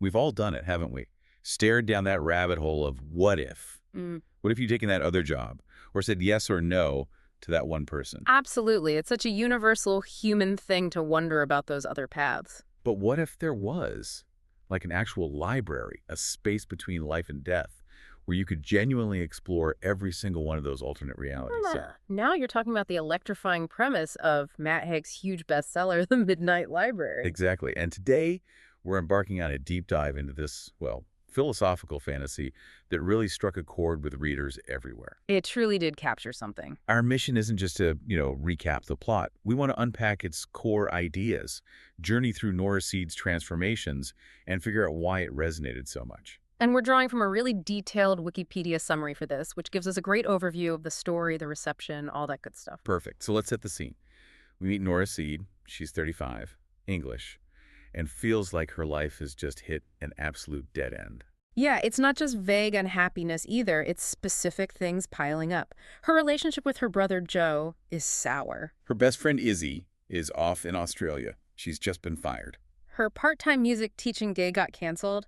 We've all done it, haven't we? Stared down that rabbit hole of what if? Mm. What if you taken that other job? Or said yes or no to that one person? Absolutely. It's such a universal human thing to wonder about those other paths. But what if there was, like an actual library, a space between life and death, where you could genuinely explore every single one of those alternate realities? Now you're talking about the electrifying premise of Matt Haig's huge bestseller, The Midnight Library. Exactly. And today, we're embarking on a deep dive into this, well, philosophical fantasy that really struck a chord with readers everywhere. It truly did capture something. Our mission isn't just to, recap the plot. We want to unpack its core ideas, journey through Nora Seed's transformations, and figure out why it resonated so much. And we're drawing from a really detailed Wikipedia summary for this, which gives us a great overview of the story, the reception, all that good stuff. Perfect. So let's set the scene. We meet Nora Seed. She's 35, English, and feels like her life has just hit an absolute dead end. Yeah, it's not just vague unhappiness either. It's specific things piling up. Her relationship with her brother Joe is sour. Her best friend Izzy is off in Australia. She's just been fired. Her part-time music teaching gig got canceled.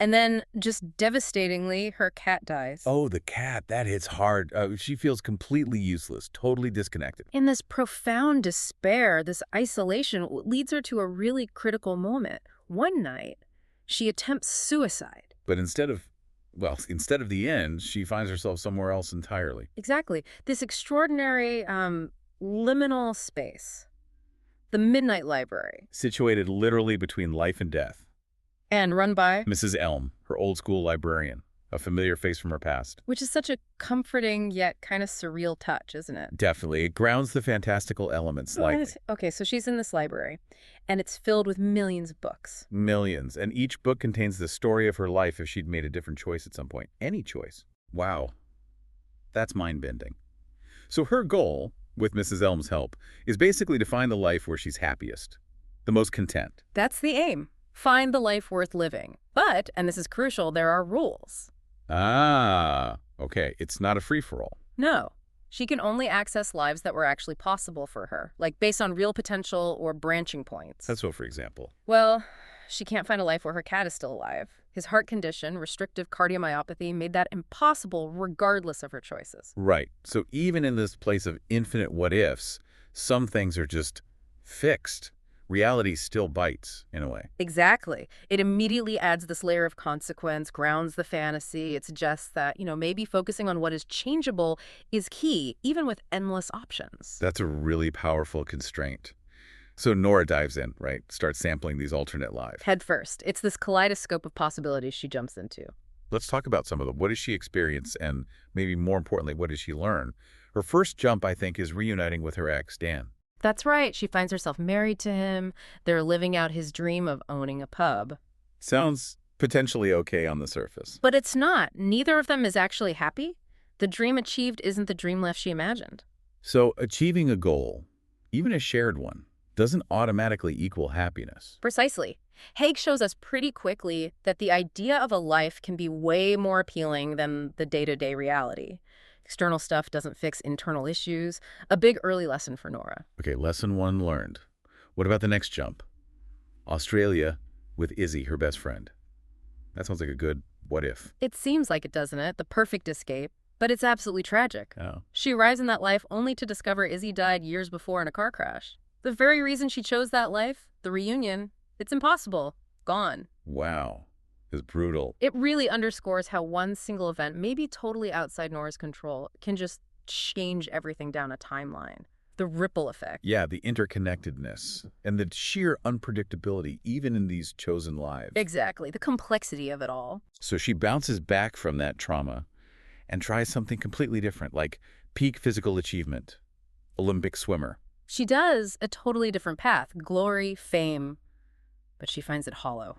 And then, just devastatingly, her cat dies. Oh, the cat. That hits hard. She feels completely useless, totally disconnected. In this profound despair, this isolation leads her to a really critical moment. One night, she attempts suicide. But instead of the end, she finds herself somewhere else entirely. Exactly. This extraordinary, liminal space. The Midnight Library. Situated literally between life and death. And run by Mrs. Elm, her old school librarian, a familiar face from her past. Which is such a comforting yet kind of surreal touch, isn't it? Definitely. It grounds the fantastical elements slightly. Okay, so she's in this library, and it's filled with millions of books. Millions. And each book contains the story of her life if she'd made a different choice at some point. Any choice. Wow. That's mind-bending. So her goal, with Mrs. Elm's help, is basically to find the life where she's happiest, the most content. That's the aim. Find the life worth living. But, and this is crucial, there are rules. Ah, okay. It's not a free-for-all. No. She can only access lives that were actually possible for her, like based on real potential or branching points. That's what, for example? Well, she can't find a life where her cat is still alive. His heart condition, restrictive cardiomyopathy, made that impossible regardless of her choices. Right. So even in this place of infinite what-ifs, some things are just fixed. Reality still bites, in a way. Exactly. It immediately adds this layer of consequence, grounds the fantasy. It suggests that, maybe focusing on what is changeable is key, even with endless options. That's a really powerful constraint. So Nora dives in, right? Starts sampling these alternate lives. Head first. It's this kaleidoscope of possibilities she jumps into. Let's talk about some of them. What does she experience? And maybe more importantly, what does she learn? Her first jump, I think, is reuniting with her ex, Dan. That's right. She finds herself married to him. They're living out his dream of owning a pub. Sounds potentially okay on the surface. But it's not. Neither of them is actually happy. The dream achieved isn't the dream life she imagined. So achieving a goal, even a shared one, doesn't automatically equal happiness. Precisely. Haig shows us pretty quickly that the idea of a life can be way more appealing than the day-to-day reality. External stuff doesn't fix internal issues. A big early lesson for Nora. Okay, lesson one learned. What about the next jump? Australia with Izzy, her best friend. That sounds like a good what if. It seems like it, doesn't it? The perfect escape. But it's absolutely tragic. Oh. She arrives in that life only to discover Izzy died years before in a car crash. The very reason she chose that life, the reunion, it's impossible. Gone. Wow. Is brutal. It really underscores how one single event, maybe totally outside Nora's control, can just change everything down a timeline. The ripple effect. Yeah, the interconnectedness and the sheer unpredictability, even in these chosen lives. Exactly. The complexity of it all. So she bounces back from that trauma and tries something completely different, like peak physical achievement, Olympic swimmer. She does a totally different path, glory, fame, but she finds it hollow,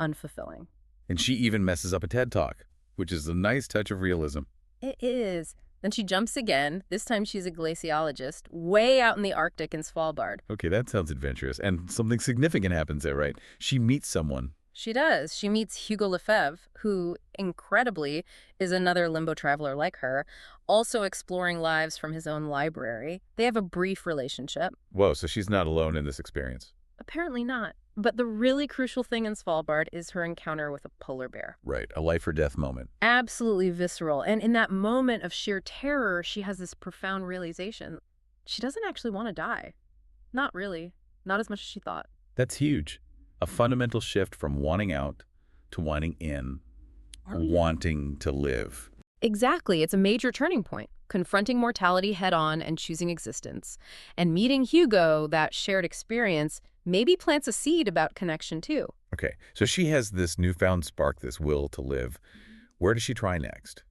unfulfilling. And she even messes up a TED Talk, which is a nice touch of realism. It is. Then she jumps again. This time she's a glaciologist, way out in the Arctic in Svalbard. Okay, that sounds adventurous. And something significant happens there, right? She meets someone. She does. She meets Hugo Lefebvre, who, incredibly, is another limbo traveler like her, also exploring lives from his own library. They have a brief relationship. Whoa, so she's not alone in this experience. Apparently not. But the really crucial thing in Svalbard is her encounter with a polar bear. Right, a life or death moment. Absolutely visceral. And in that moment of sheer terror, she has this profound realization. She doesn't actually want to die. Not really. Not as much as she thought. That's huge. A fundamental shift from wanting out to wanting in, wanting to live. Exactly. It's a major turning point, confronting mortality head-on and choosing existence. And meeting Hugo, that shared experience, maybe plants a seed about connection too. Okay, so she has this newfound spark, this will to live. Where does she try next?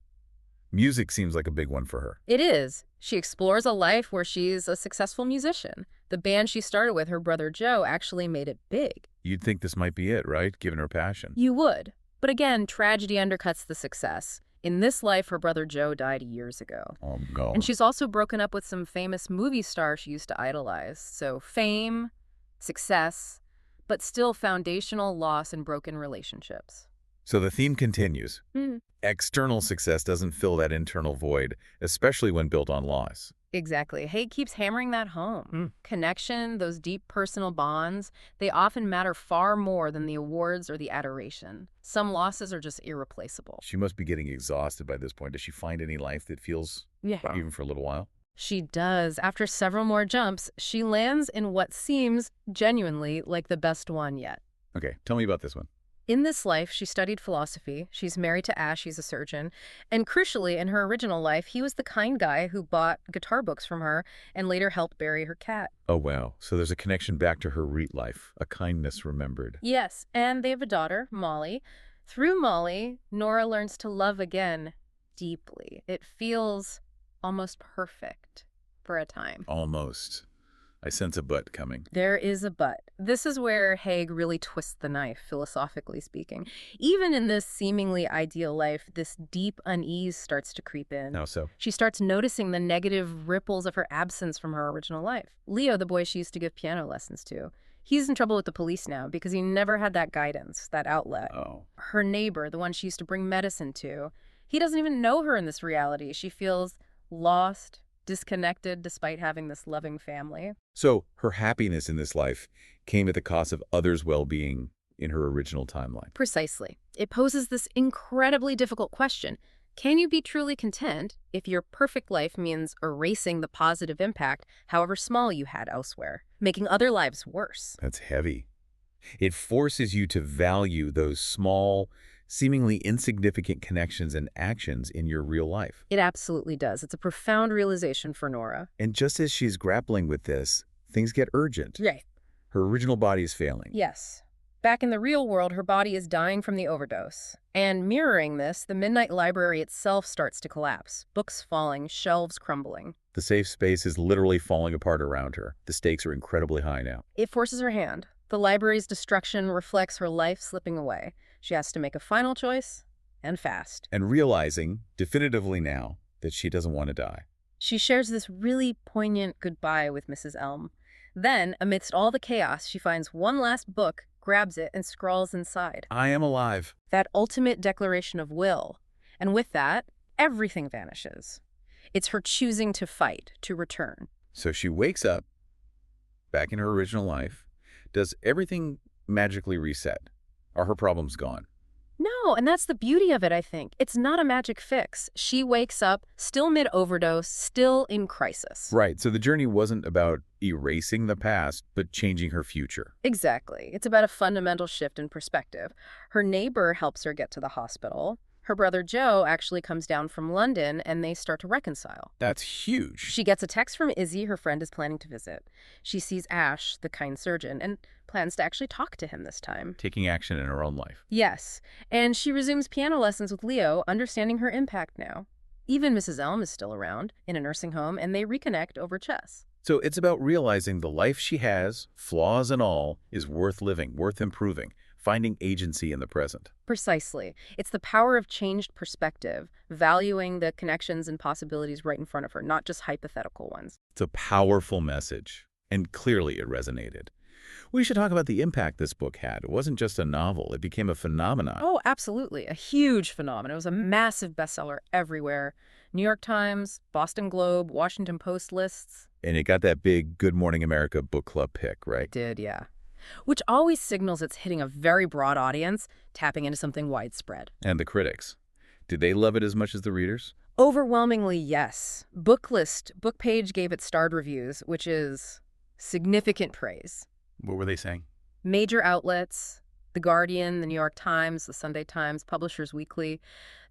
Music seems like a big one for her. It is. She explores a life where she's a successful musician. The band she started with, her brother Joe, actually made it big. You'd think this might be it, right? Given her passion. You would. But again, tragedy undercuts the success. In this life, her brother Joe died years ago. Oh, no. And she's also broken up with some famous movie stars she used to idolize. So fame, success, but still foundational loss and broken relationships. So the theme continues. External success doesn't fill that internal void, especially when built on loss. Exactly. Haig keeps hammering that home. Connection, those deep personal bonds, they often matter far more than the awards or the adoration. Some losses are just irreplaceable. She must be getting exhausted by this point. Does she find any life that feels, even for a little while? She does. After several more jumps, she lands in what seems genuinely like the best one yet. Okay, tell me about this one. In this life, she studied philosophy. She's married to Ash, he's a surgeon. And crucially, in her original life, he was the kind guy who bought guitar books from her and later helped bury her cat. Oh, wow. So there's a connection back to her REIT life, a kindness remembered. Yes, and they have a daughter, Molly. Through Molly, Nora learns to love again deeply. It feels almost perfect for a time. Almost. I sense a but coming. There is a but. This is where Haig really twists the knife, philosophically speaking. Even in this seemingly ideal life, this deep unease starts to creep in. How so? She starts noticing the negative ripples of her absence from her original life. Leo, the boy she used to give piano lessons to, he's in trouble with the police now because he never had that guidance, that outlet. Oh. Her neighbor, the one she used to bring medicine to, he doesn't even know her in this reality. She feels lost, disconnected despite having this loving family. So her happiness in this life came at the cost of others' well-being in her original timeline. Precisely. It poses this incredibly difficult question. Can you be truly content if your perfect life means erasing the positive impact, however small, you had elsewhere, making other lives worse? That's heavy. It forces you to value those small, seemingly insignificant connections and actions in your real life. It absolutely does. It's a profound realization for Nora. And just as she's grappling with this, things get urgent. Right. Her original body is failing. Yes. Back in the real world, her body is dying from the overdose. And mirroring this, the Midnight Library itself starts to collapse. Books falling, shelves crumbling. The safe space is literally falling apart around her. The stakes are incredibly high now. It forces her hand. The library's destruction reflects her life slipping away. She has to make a final choice, and fast. And realizing, definitively now, that she doesn't want to die. She shares this really poignant goodbye with Mrs. Elm. Then, amidst all the chaos, she finds one last book, grabs it, and scrawls inside. I am alive. That ultimate declaration of will. And with that, everything vanishes. It's her choosing to fight, to return. So she wakes up, back in her original life. Does everything magically reset? Are her problems gone? No, and that's the beauty of it, I think. It's not a magic fix. She wakes up, still mid-overdose, still in crisis. Right, so the journey wasn't about erasing the past, but changing her future. Exactly. It's about a fundamental shift in perspective. Her neighbor helps her get to the hospital. Her brother Joe actually comes down from London, and they start to reconcile. That's huge. She gets a text from Izzy, her friend is planning to visit. She sees Ash, the kind surgeon, and plans to actually talk to him this time. Taking action in her own life. Yes, and she resumes piano lessons with Leo, understanding her impact now. Even Mrs. Elm is still around, in a nursing home, and they reconnect over chess. So it's about realizing the life she has, flaws and all, is worth living, worth improving, finding agency in the present. Precisely. It's the power of changed perspective, valuing the connections and possibilities right in front of her, not just hypothetical ones. It's a powerful message, and clearly it resonated. We should talk about the impact this book had. It wasn't just a novel. It became a phenomenon. Oh, absolutely. A huge phenomenon. It was a massive bestseller everywhere. New York Times, Boston Globe, Washington Post lists. And it got that big Good Morning America book club pick, right? It did, yeah. which always signals it's hitting a very broad audience, tapping into something widespread. And the critics. Did they love it as much as the readers? Overwhelmingly, yes. Bookpage gave it starred reviews, which is significant praise. What were they saying? Major outlets, The Guardian, The New York Times, The Sunday Times, Publishers Weekly,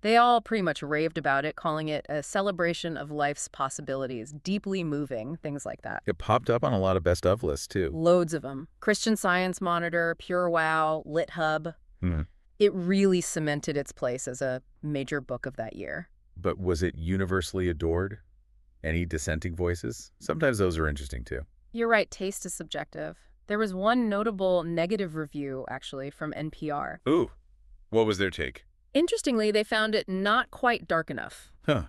they all pretty much raved about it, calling it a celebration of life's possibilities, deeply moving, things like that. It popped up on a lot of best of lists, too. Loads of them. Christian Science Monitor, PureWow, LitHub. It really cemented its place as a major book of that year. But was it universally adored? Any dissenting voices? Sometimes those are interesting, too. You're right, taste is subjective. There was one notable negative review, actually, from NPR. Ooh, what was their take? Interestingly, they found it not quite dark enough. Huh.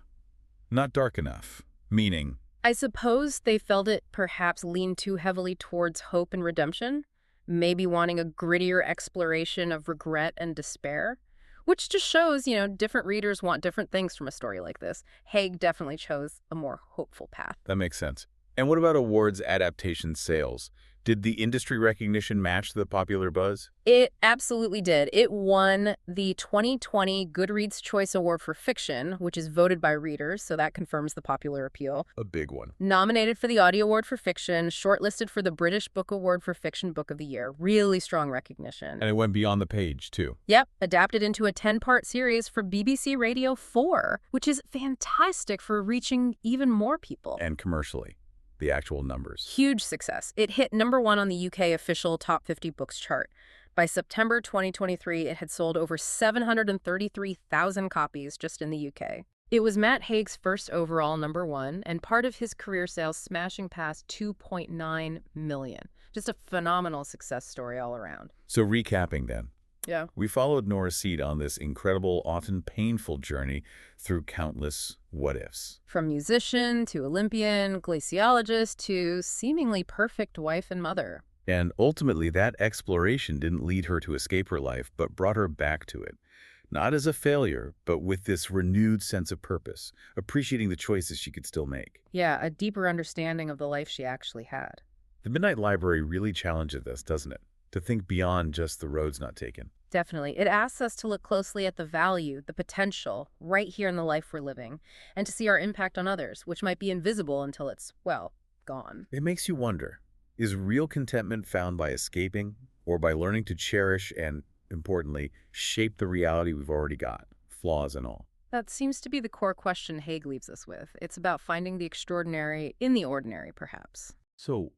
Not dark enough. Meaning? I suppose they felt it perhaps leaned too heavily towards hope and redemption, maybe wanting a grittier exploration of regret and despair, which just shows, different readers want different things from a story like this. Haig definitely chose a more hopeful path. That makes sense. And what about awards adaptation sales? Did the industry recognition match the popular buzz? It absolutely did. It won the 2020 Goodreads Choice Award for Fiction, which is voted by readers, so that confirms the popular appeal. A big one. Nominated for the Audie Award for Fiction, shortlisted for the British Book Award for Fiction Book of the Year. Really strong recognition. And it went beyond the page, too. Yep, adapted into a 10-part series for BBC Radio 4, which is fantastic for reaching even more people. And commercially. The actual numbers. Huge success. It hit #1 on the UK official top 50 books chart. By September 2023, it had sold over 733,000 copies just in the UK. It was Matt Haig's first overall #1 and part of his career sales smashing past 2.9 million. Just a phenomenal success story all around. So recapping then. Yeah. We followed Nora Seed on this incredible, often painful journey through countless what-ifs. From musician to Olympian, glaciologist to seemingly perfect wife and mother. And ultimately, that exploration didn't lead her to escape her life, but brought her back to it. Not as a failure, but with this renewed sense of purpose, appreciating the choices she could still make. Yeah, a deeper understanding of the life she actually had. The Midnight Library really challenges us, doesn't it? To think beyond just the roads not taken. Definitely. It asks us to look closely at the value, the potential, right here in the life we're living, and to see our impact on others, which might be invisible until it's, well, gone. It makes you wonder, is real contentment found by escaping or by learning to cherish and, importantly, shape the reality we've already got, flaws and all? That seems to be the core question Haig leaves us with. It's about finding the extraordinary in the ordinary, perhaps. So,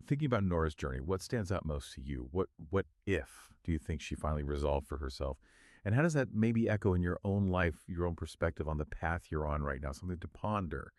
thinking about Nora's journey, what stands out most to you? What if do you think she finally resolved for herself? And how does that maybe echo in your own life, your own perspective on the path you're on right now? Something to ponder.